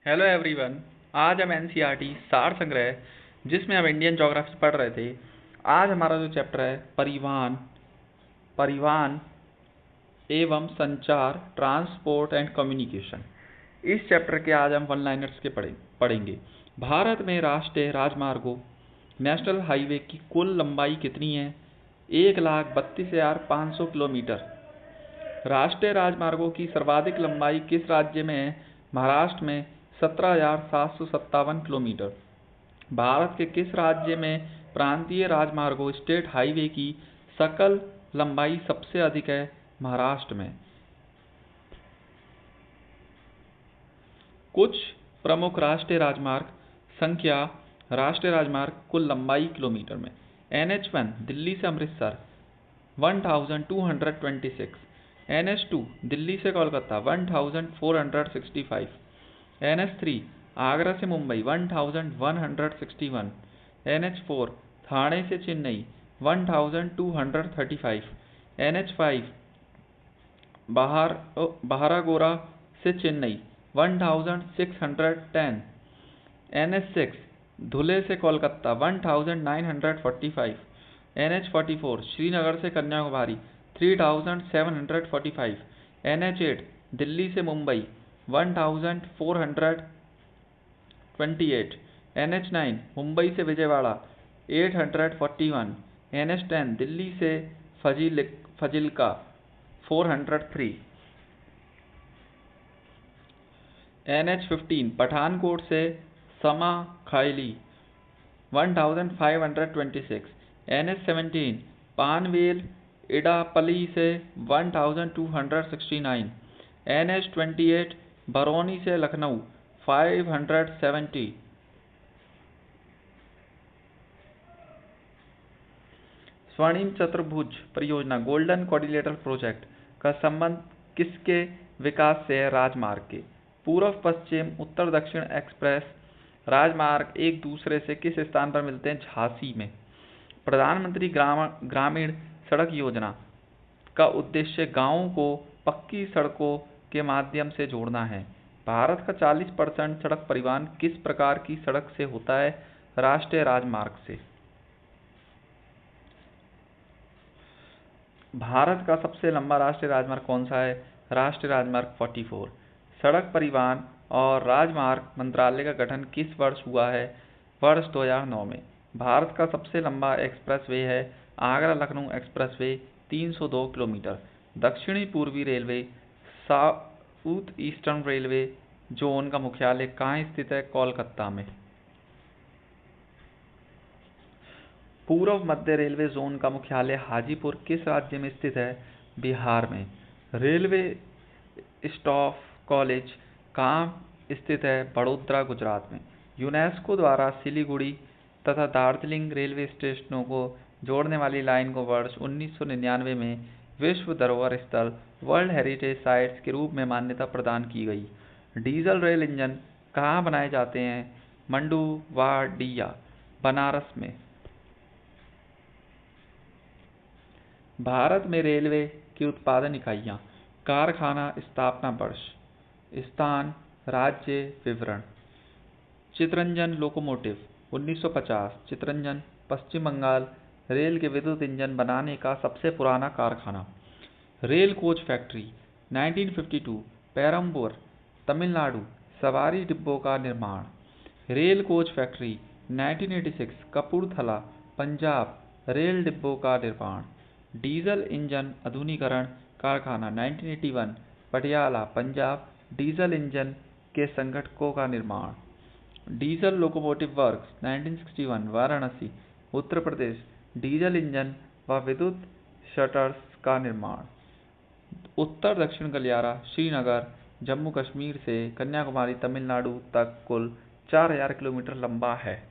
Hello everyone. आज हम NCERT सार संग्रह जिसमें हम इंडियन ज्योग्राफी पढ़ रहे थे। आज हमारा जो चैप्टर है परिवहन एवं संचार, ट्रांसपोर्ट एंड कम्युनिकेशन। इस चैप्टर के आज हम वन लाइनर्स के पढ़ेंगे। भारत में राष्ट्रीय राजमार्गों नेशनल हाईवे की कुल लंबाई कितनी है? 1,32,500 किलोमीटर। राष्ट्रीय राजमार्गों की सर्वाधिक लंबाई किस राज्य में है? महाराष्ट्र में 17,757 किलोमीटर। भारत के किस राज्य में प्रांतीय राजमार्गों स्टेट हाईवे की सकल लंबाई सबसे अधिक है? महाराष्ट्र में। कुछ प्रमुख राष्ट्रीय राजमार्ग संख्या। राष्ट्रीय राजमार्ग कुल लंबाई किलोमीटर में। NH1 दिल्ली से अमृतसर 1226। NH2 दिल्ली से कोलकाता 1465। NH3 आगरा से मुंबई 1161। NH4 ठाणे से चेन्नई 1235। NH5 बहारागोड़ा से चेन्नई 1610। NH6 धुले से कोलकाता 1945। NH44 श्रीनगर से कन्याकुमारी 3745। NH8 दिल्ली से मुंबई 1428। NH9 मुंबई से विजयवाड़ा 841। NH10 दिल्ली से फजिल्का 403। NH15 पठानकोट से समाखाइली 1526। NH17 पानवेल इडापल्ली से 1269। NH28 बरौनी से लखनऊ 570। स्वर्णिम चतुर्भुज परियोजना गोल्डन क्वाड्रिलेटरल प्रोजेक्ट का संबंध किसके विकास से है? राजमार्ग के। पूर्व पश्चिम उत्तर दक्षिण एक्सप्रेस राजमार्ग एक दूसरे से किस स्थान पर मिलते हैं? झांसी में। प्रधानमंत्री ग्रामीण सड़क योजना का उद्देश्य गांवों को पक्की सड़कों के माध्यम से जोड़ना है। भारत का 40% सड़क परिवहन किस प्रकार की सड़क से होता है? राष्ट्रीय राजमार्ग से। भारत का सबसे लंबा राष्ट्रीय राजमार्ग कौन सा है? राष्ट्रीय राजमार्ग 44। सड़क परिवहन और राजमार्ग मंत्रालय का गठन किस वर्ष हुआ है? वर्ष 2009 में। भारत का सबसे लंबा एक्सप्रेसवे है आगरा लखनऊ एक्सप्रेसवे 302 किलोमीटर। दक्षिणी पूर्वी railway south eastern railway zone का मुख्यालय कहाँ स्थित है? कोलकाता में। पूर्व मध्य रेलवे जोन का मुख्यालय हाजीपुर किस राज्य में स्थित है? बिहार में। रेलवे स्टाफ कॉलेज कहाँ स्थित है? बड़ोदरा गुजरात में। यूनेस्को द्वारा सिलीगुड़ी तथा दार्जिलिंग रेलवे स्टेशनों को जोड़ने वाली लाइन को वर्ष 1999 में विश्व धरोहर स्थल वर्ल्ड हेरिटेज साइट्स के रूप में मान्यता प्रदान की गई। डीजल रेल इंजन कहाँ बनाए जाते हैं? मंडुवाडिया बनारस में। भारत में रेलवे की उत्पादन इकाइयाँ। कारखाना स्थापना वर्ष, स्थान, राज्य विवरण। चितरंजन लोकोमोटिव 1950। चितरंजन पश्चिम बंगाल रेल के विद्युत इंजन बनाने का सबसे पुराना कारखाना। Rail coach factory 1952 Perambur Tamil Nadu सवारी डिब्बों का निर्माण। Rail coach factory 1986 Kapurthala Punjab rail डिब्बों का निर्माण। डीजल इंजन आधुनिकीकरण कारखाना 1981 पटियाला पंजाब डीजल इंजन के संगठकों का निर्माण। Diesel locomotive works 1961 Varanasi Uttar Pradesh diesel engine व विद्युत शटर्स का निर्माण। उत्तर दक्षिण गलियारा श्रीनगर जम्मू कश्मीर से कन्याकुमारी तमिलनाडु तक कुल 4000 किलोमीटर लंबा है।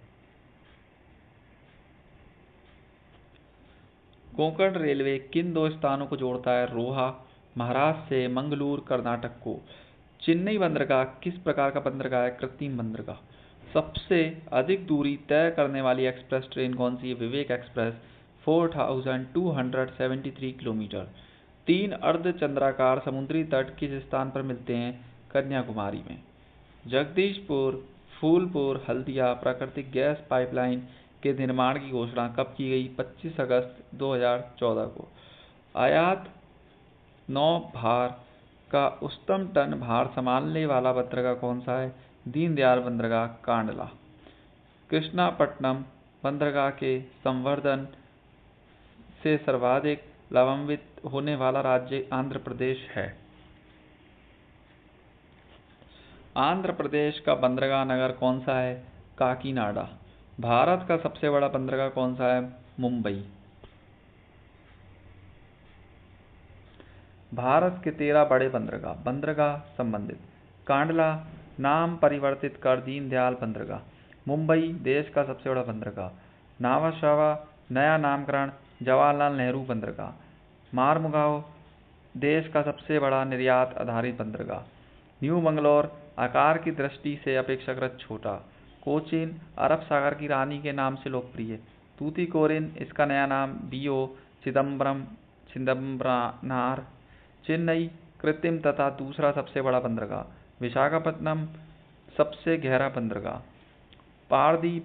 कोंकण रेलवे किन दो स्थानों को जोड़ता है? रोहा महाराष्ट्र से मंगलूर कर्नाटक को। चेन्नई बंदरगाह किस प्रकार का बंदरगाह है? कृत्रिम बंदरगाह। सबसे अधिक दूरी तय करने वाली एक्सप्रेस ट्रेन कौन सी है? विवेक एक्सप्रेस 4273 किलोमीटर। 3 अर्धचंद्राकार समुद्री तट किस स्थान पर मिलते हैं? कन्याकुमारी में। जगदीशपुर फूलपुर हल्दिया प्राकृतिक गैस पाइपलाइन के निर्माण की घोषणा कब की गई? 25 अगस्त 2014 को। आयात नौ भार का उच्चतम टन भार संभालने वाला बंदरगाह कौन सा है? दीनदयाल बंदरगाह कांडला। कृष्णापट्टनम बंदरगाह के संवर्धन से सर्वाधिक लाभान्वित होने वाला राज्य आंध्र प्रदेश है। आंध्र प्रदेश का बंदरगाह नगर कौन सा है? काकीनाडा। भारत का सबसे बड़ा बंदरगाह कौन सा है? मुंबई। भारत के 13 बड़े बंदरगाह संबंधित। कांडला नाम परिवर्तित कर दीनदयाल बंदरगाह। मुंबई देश का सबसे बड़ा बंदरगाह। नावाशावा नया नामकरण जवाहरलाल नेहरू बंदरगाह। मारमुगाओ देश का सबसे बड़ा निर्यात आधारित बंदरगाह। न्यू मंगलोर आकार की दृष्टि से अपेक्षाकृत छोटा। कोचीन अरब सागर की रानी के नाम से लोकप्रिय। तूतीकोरिन इसका नया नाम बीओ चिदम्बरनार। चेन्नई कृत्रिम तथा दूसरा सबसे बड़ा बंदरगाह। विशाखापत्तनम सबसे गहरा बंदरगाह। पारदीप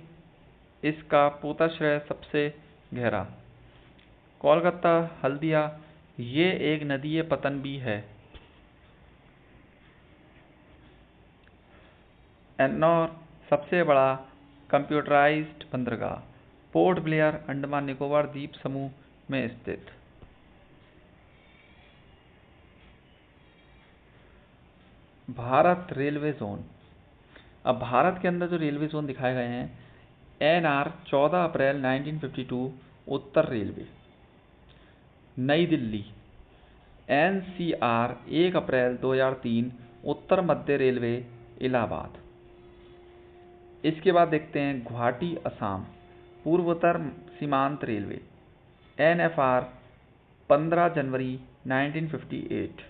इसका पोताश्रय सबसे गहरा। कोलकाता हल्दिया ये एक नदीय पतन भी है। एन्नौर सबसे बड़ा कंप्यूटराइज्ड बंदरगाह। पोर्ट ब्लेयर अंडमान निकोबार द्वीप समूह में स्थित। Bharat railway zone. अब भारत के अंदर जो रेलवे जोन दिखाए गए हैं, एनआर 14 अप्रैल 1952 उत्तर रेलवे नई दिल्ली। एनसीआर 1 अप्रैल 2003 उत्तर मध्य रेलवे इलाहाबाद। इसके बाद देखते हैं गुवाहाटी असम पूर्वोत्तर सीमांत रेलवे। एनएफआर 15 जनवरी 1958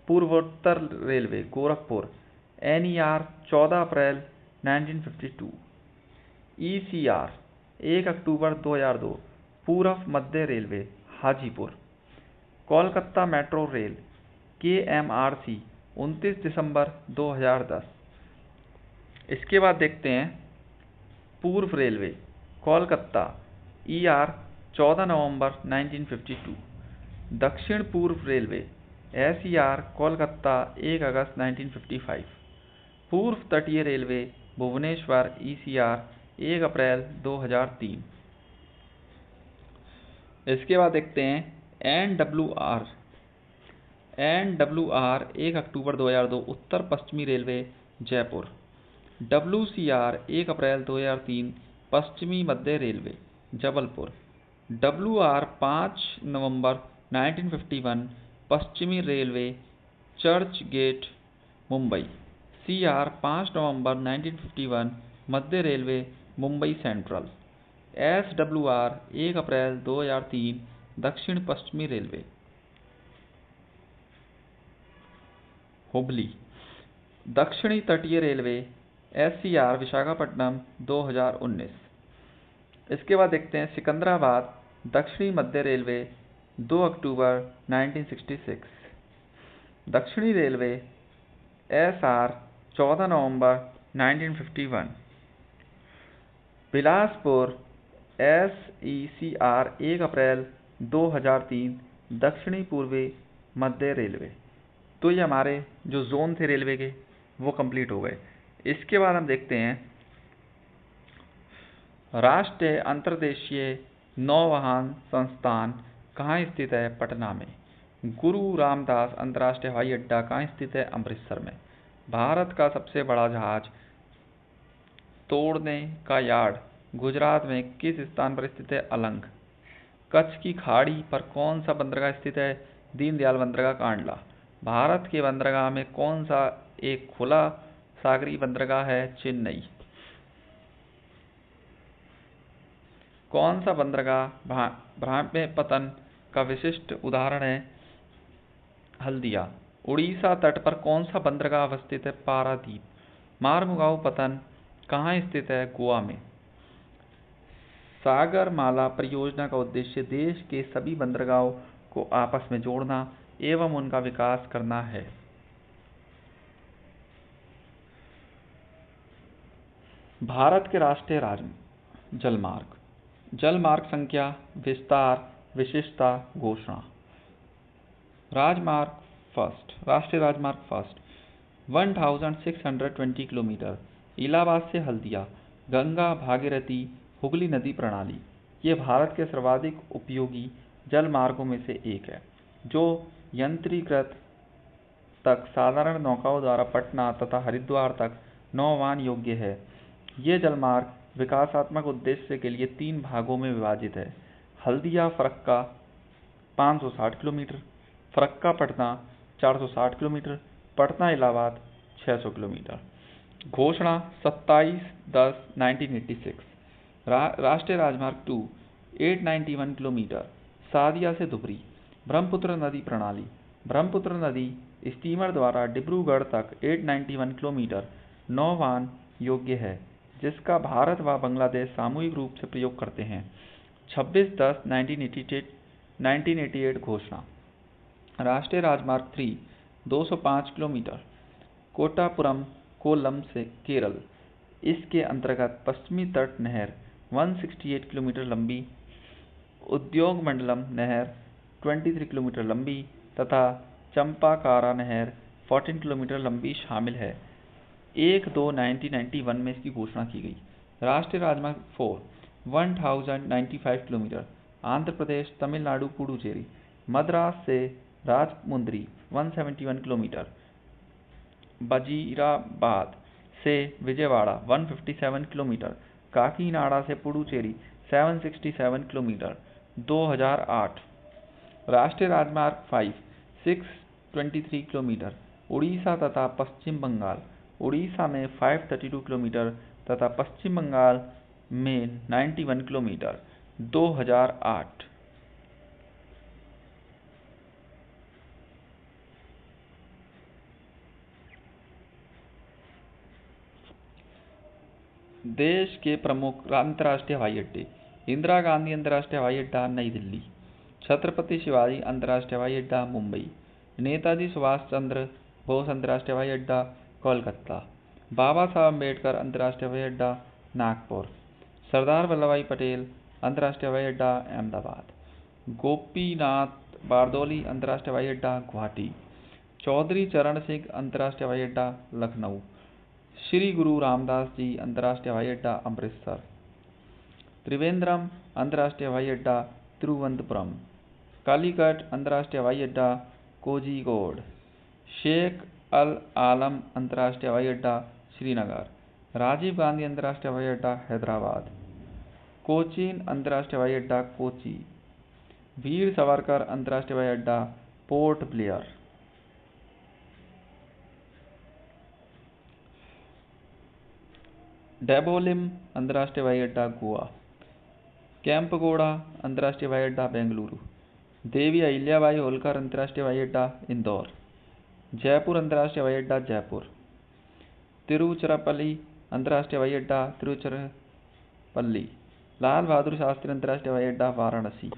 पूर्वोत्तर रेलवे गोरखपुर। एनईआर 14 अप्रैल 1952। ईसीआर 1 अक्टूबर 2002 पूर्व मध्य railway Hajipur. Kolkata metro rail KMRC 29 दिसंबर 2010। इसके बाद देखते हैं पूर्व रेलवे कोलकाता ईआर 14 नवंबर 1952। दक्षिण पूर्व रेलवे एसईआर कोलकाता 1 अगस्त 1955। पूर्व तटीय रेलवे भुवनेश्वर ईसीआर 1 अप्रैल 2003। इसके बाद देखते हैं एनडब्ल्यूआर 1 अक्टूबर 2002 उत्तर पश्चिमी रेलवे जयपुर। डब्ल्यूसीआर 1 अप्रैल 2003 पश्चिमी मध्य रेलवे जबलपुर। डब्ल्यूआर 5 नवंबर 1951 पश्चिमी railway Churchgate Mumbai. CR 5 नवंबर 1951 मध्य रेलवे मुंबई सेंट्रल। एसडब्ल्यूआर 1 अप्रैल 2003 दक्षिण पश्चिमी रेलवे। हुबली दक्षिणी तटीय रेलवे एससीआर विशाखापट्टनम 2019। इसके बाद देखते हैं सिकंदराबाद दक्षिणी मध्य रेलवे 2 अक्टूबर 1966। दक्षिणी रेलवे एसआर 14 नवंबर 1951। बिलासपुर एसईसीआर 1 अप्रैल 2003 दक्षिणी पूर्वी मध्य रेलवे। तो ये हमारे जो जोन थे रेलवे के वो कंप्लीट हो गए। इसके बाद हम देखते हैं राष्ट्रीय अंतर्देशीय नौवहन संस्थान कहाँ स्थित है? पटना में। गुरु रामदास अंतर्राष्ट्रीय हवाई अड्डा कहाँ स्थित है? अमृतसर में। भारत का सबसे बड़ा जहाज तोड़ने का यार्ड गुजरात में किस स्थान पर स्थित है? अलंग। कच्छ की खाड़ी पर कौन सा बंदरगाह स्थित है? दीनदयाल बंदरगाह कांडला। भारत के बंदरगाह में कौन सा एक खुला सागरीय बंदरगाह है? चेन्नई। कौन सा बंदरगाह ब्रह्मपत्तन का विशिष्ट उदाहरण है? हल्दिया। उड़ीसा तट पर कौन सा बंदरगाह अवस्थित है? पारादीप। मारमुगाओ पत्तन कहाँ स्थित है? गोवा में। सागरमाला परियोजना का उद्देश्य देश के सभी बंदरगाहों को आपस में जोड़ना एवं उनका विकास करना है। भारत के राष्ट्रीय जलमार्ग। जलमार्ग संख्या, विस्तार, विशिष्टता, घोषणा। राजमार्ग फर्स्ट, राष्ट्रीय राजमार्ग फर्स्ट 1620 किलोमीटर, इलाहाबाद से हल्दिया, गंगा भागीरथी हुगली नदी प्रणाली। ये भारत के सर्वाधिक उपयोगी जल मार्गों में से एक है, जो यंत्रीकृत तक साधारण नौकाओं द्वारा पटना तथा हरिद्वार तक नौवान योग्य है। ये जलमार्ग विकासात्मक उद्देश्य के लिए 3 भागों में विभाजित है। Haldia Farakka 560 kilometre, Farakka Patna 460 kilometre, Patna Allahabad 600 kilometre. घोषणा 27/10/1986। राष्ट्रीय राजमार्ग 2 891 किलोमीटर, सादिया से धुबरी, ब्रह्मपुत्र नदी प्रणाली। ब्रह्मपुत्र नदी स्टीमर द्वारा डिब्रूगढ़ तक 891 किलोमीटर नौवान योग्य है, जिसका भारत व बांग्लादेश सामूहिक रूप से प्रयोग करते हैं। 26/10/1988 घोषणा। राष्ट्रीय राजमार्ग 3 205 किलोमीटर, कोट्टापुरम कोल्लम से केरल। इसके अंतर्गत पश्चिमी तट नहर 168 किलोमीटर लंबी, उद्योग मंडलम नहर 23 किलोमीटर लंबी तथा चंपाकारा नहर 14 किलोमीटर लंबी शामिल है। 1/2/1991 में इसकी घोषणा की गई। राष्ट्रीय राजमार्ग 4 1095 किलोमीटर, आंध्र प्रदेश तमिलनाडु पुडुचेरी। मद्रास से राजमुंद्री 171 किलोमीटर, वजीराबाद से विजयवाड़ा 157 किलोमीटर, काकीनाडा से पुडुचेरी 767 किलोमीटर। 2008। राष्ट्रीय राजमार्ग 5 623 किलोमीटर, उड़ीसा तथा पश्चिम बंगाल। उड़ीसा में 532 किलोमीटर तथा पश्चिम बंगाल में 91 किलोमीटर। 2008। देश के प्रमुख अंतर्राष्ट्रीय हवाई अड्डे। इंदिरा गांधी अंतर्राष्ट्रीय हवाई अड्डा नई दिल्ली, छत्रपति शिवाजी अंतर्राष्ट्रीय हवाई अड्डा मुंबई, नेताजी सुभाष चंद्र बोस अंतर्राष्ट्रीय हवाई अड्डा कोलकाता, बाबा साहब अम्बेडकर अंतर्राष्ट्रीय हवाई अड्डा नागपुर, सरदार वल्लभ भाई पटेल अंतर्राष्ट्रीय हवाई अड्डा अहमदाबाद, गोपीनाथ बारदौली अंतर्राष्ट्रीय हवाई अड्डा गुवाहाटी, चौधरी चरण सिंह अंतर्राष्ट्रीय हवाई अड्डा लखनऊ, श्री गुरु रामदास जी अंतर्राष्ट्रीय हवाई अड्डा अमृतसर, त्रिवेंद्रम अंतर्राष्ट्रीय हवाई अड्डा तिरुवनंतपुरम, कालीकट अंतर्राष्ट्रीय हवाई अड्डा कोझिकोड, शेख अल आलम अंतर्राष्ट्रीय हवाई अड्डा श्रीनगर, राजीव गांधी अंतर्राष्ट्रीय हवाई अड्डा हैदराबाद, कोचीन अंतर्राष्ट्रीय हवाई अड्डा कोची, वीर सावरकर अंतर्राष्ट्रीय हवाई अड्डा पोर्ट ब्लेयर। डेबोलिम अंतर्राष्ट्रीय हवाई अड्डा गोवा, कैंपगोड़ा अंतर्राष्ट्रीय हवाई अड्डा बेंगलुरु, देवी अहिल्याबाई होलकर अंतर्राष्ट्रीय हवाई अड्डा इंदौर, जयपुर अंतर्राष्ट्रीय हवाई अड्डा जयपुर, तिरुचिरापल्ली अंतर्राष्ट्रीय हवाई अड्डा तिरुचिरापल्ली, लाल बहादुर शास्त्री अंतर्राष्ट्रीय हवाई अड्डा वाराणसी।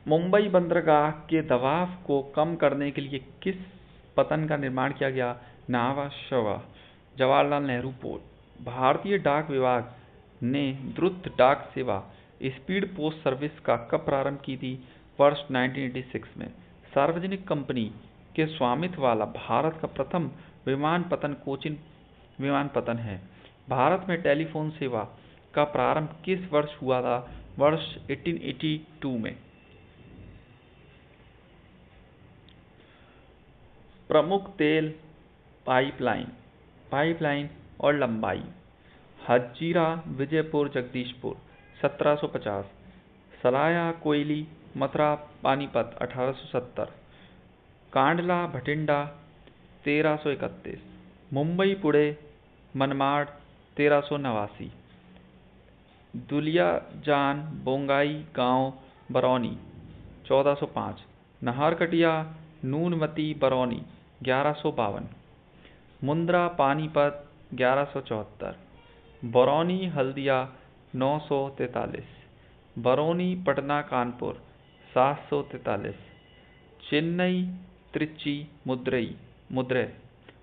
मुंबई बंदरगाह के दबाव को कम करने के लिए किस पतन का निर्माण किया गया? नावा शवा, जवाहरलाल नेहरू पोर्ट। भारतीय डाक विभाग ने द्रुत डाक सेवा स्पीड पोस्ट सर्विस का कब प्रारंभ की थी? वर्ष 1986 में। सार्वजनिक कंपनी के स्वामित्व वाला भारत का प्रथम विमानपत्तन कोचीन विमानपत्तन है। भारत में टेलीफोन सेवा का प्रारंभ किस वर्ष हुआ था? वर्ष 1882 में। प्रमुख तेल पाइपलाइन और लंबाई। हजीरा विजयपुर जगदीशपुर 1750, सलाया कोयली मथुरा पानीपत 1870, कांडला भटिंडा 1331, मुंबई पुणे मनमाड़ 1389, दुलियाजान बोंगाई गांव बरौनी 1405, नाहरकटिया नूनमती बरौनी 1152, मुंद्रा पानीपत 1174, बरौनी हल्दिया 943, बरौनी पटना कानपुर 743, चेन्नई त्रिची मुद्रै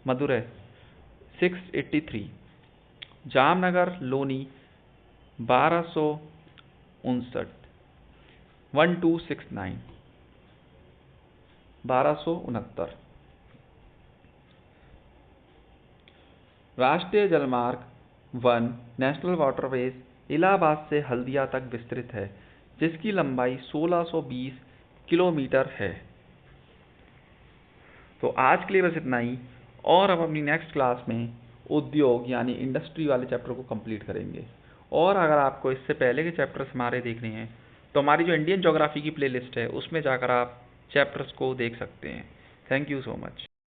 मदुरै 683, जामनगर लोनी 1259, 1269, 1269। राष्ट्रीय जलमार्ग 1 नेशनल वाटरवेज इलाहाबाद से हल्दिया तक विस्तृत है, जिसकी लंबाई 1620 किलोमीटर है। तो आज के लिए बस इतना ही, और हम अपनी नेक्स्ट क्लास में उद्योग यानी इंडस्ट्री वाले चैप्टर को कंप्लीट करेंगे। और अगर आपको इससे पहले के चैप्टर्स हमारे देखने हैं तो हमारी जो इंडियन ज्योग्राफी की प्लेलिस्ट है उसमें जाकर आप चैप्टर्स को देख सकते हैं। Thank you so much.